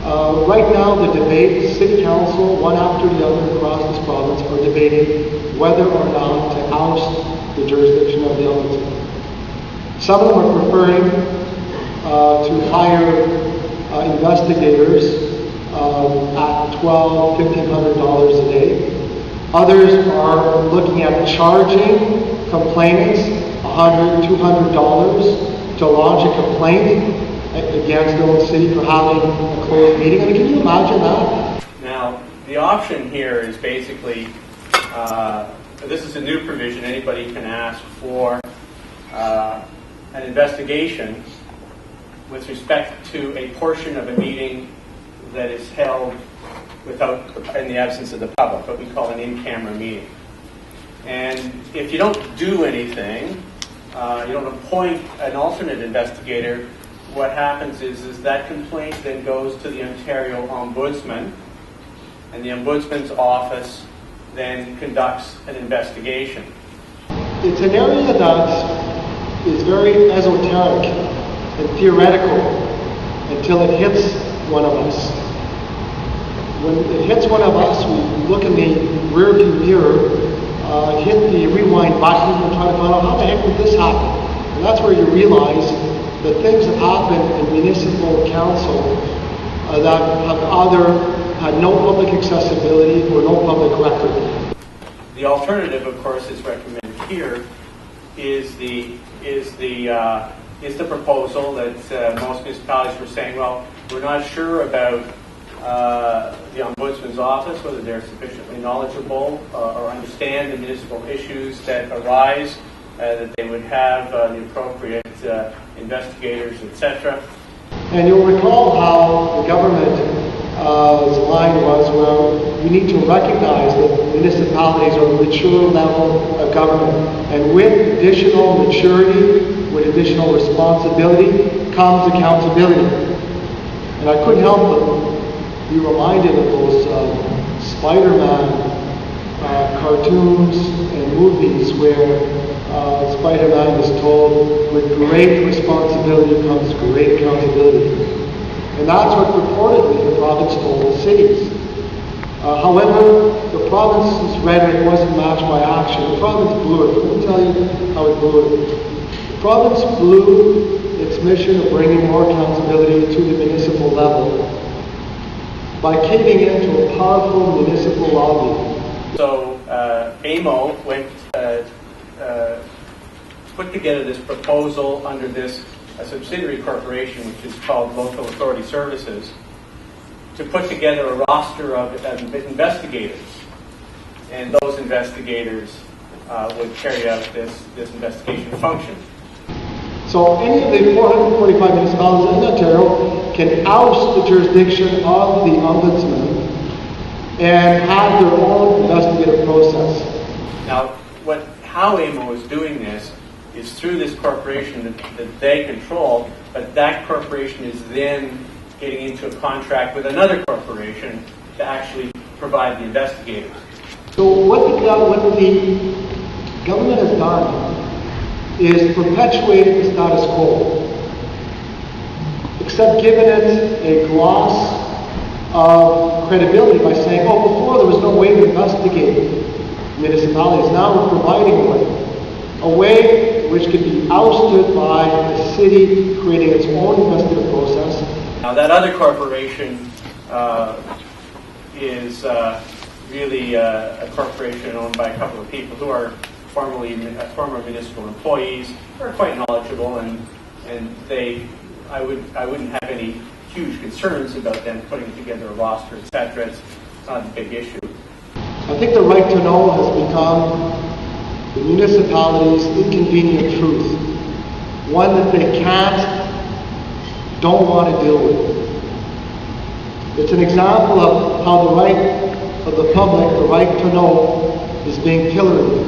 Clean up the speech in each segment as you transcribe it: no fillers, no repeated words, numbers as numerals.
Right now, the debate, City Council, one after the other across this province, are debating whether or not to oust the jurisdiction of the Ombudsman. Some of them are preferring to hire investigators at $1,200, $1,500 a day. Others are looking at charging complainants $100, $200 to lodge a complaint against their own city for having a closed meeting. I mean, can you imagine that? Now, the option here is basically, this is a new provision, anybody can ask for an investigation with respect to a portion of a meeting that is held in the absence of the public, what we call an in-camera meeting. And if you don't do anything, you don't appoint an alternate investigator, what happens is that complaint then goes to the Ontario Ombudsman, and the Ombudsman's office then conducts an investigation. It's an area that is very esoteric and theoretical until it hits one of us. When it hits one of us, we look in the rearview mirror, hit the rewind button and try to find out how the heck did this happen. And that's where you realize that things have happened in municipal council that have either had no public accessibility or no public record. The alternative, of course, is recommended here is the proposal that most municipalities were saying, well, we're not sure about the Ombudsman's office, whether they're sufficiently knowledgeable or understand the municipal issues that arise, that they would have the appropriate investigators, etc. And you'll recall how the government's line was, well, we need to recognize that municipalities are a mature level of government. And with additional maturity, with additional responsibility, comes accountability. And I couldn't help but be reminded of those Spider-Man cartoons and movies where Spider-Man is told, with great responsibility comes great accountability. And that's what purportedly the province told the cities. However, the province's rhetoric wasn't matched by action. The province blew it. Let me tell you how it blew it. The province blew its mission of bringing more accountability to the municipal level by caving into a powerful municipal lobby. So AMO went put together this proposal under this subsidiary corporation, which is called Local Authority Services, to put together a roster of investigators. And those investigators would carry out this investigation function. So any of the 445 municipalities in Ontario can oust the jurisdiction of the Ombudsman and have their own investigative process. Now, how AMO is doing this is through this corporation that they control, but that corporation is then getting into a contract with another corporation to actually provide the investigators. So what the government has done is perpetuated the status quo, except given it a gloss of credibility by saying, oh, before there was no way to investigate municipalities. Now we're providing a way which can be ousted by the city creating its own investigative process. Now that other corporation is really a corporation owned by a couple of people who are former municipal employees, who are quite knowledgeable, and I wouldn't have any huge concerns about them putting together a roster, etc. It's not a big issue. I think the right to know has become the municipality's inconvenient truth, one that they don't want to deal with. It's an example of how the right of the public, the right to know, is being pilloried.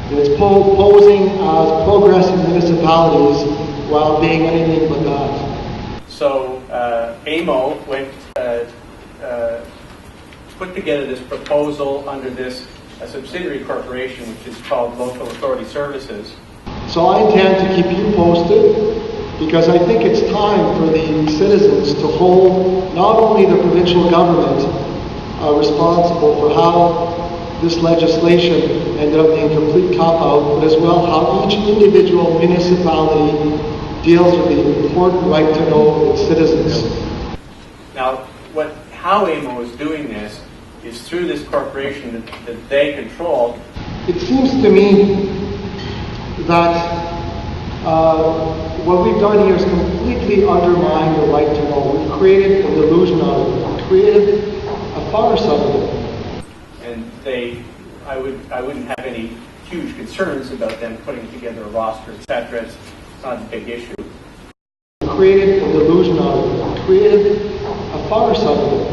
And it's posing as progress in municipalities while being anything but that. So AMO went put together this proposal under this subsidiary corporation, which is called Local Authority Services. So I intend to keep you posted because I think it's time for the citizens to hold not only the provincial government responsible for how this legislation ended up being a complete cop-out, but as well how each individual municipality deals with the important right to know of its citizens. Now, how AMO is doing this is through this corporation that they control. It seems to me that what we've done here is completely undermine the right to know. We've created a delusion of it. We've created a farce of it. And I wouldn't have any huge concerns about them putting together a roster, etc. It's not a big issue. We've created a delusion of it. We've created a farce of it.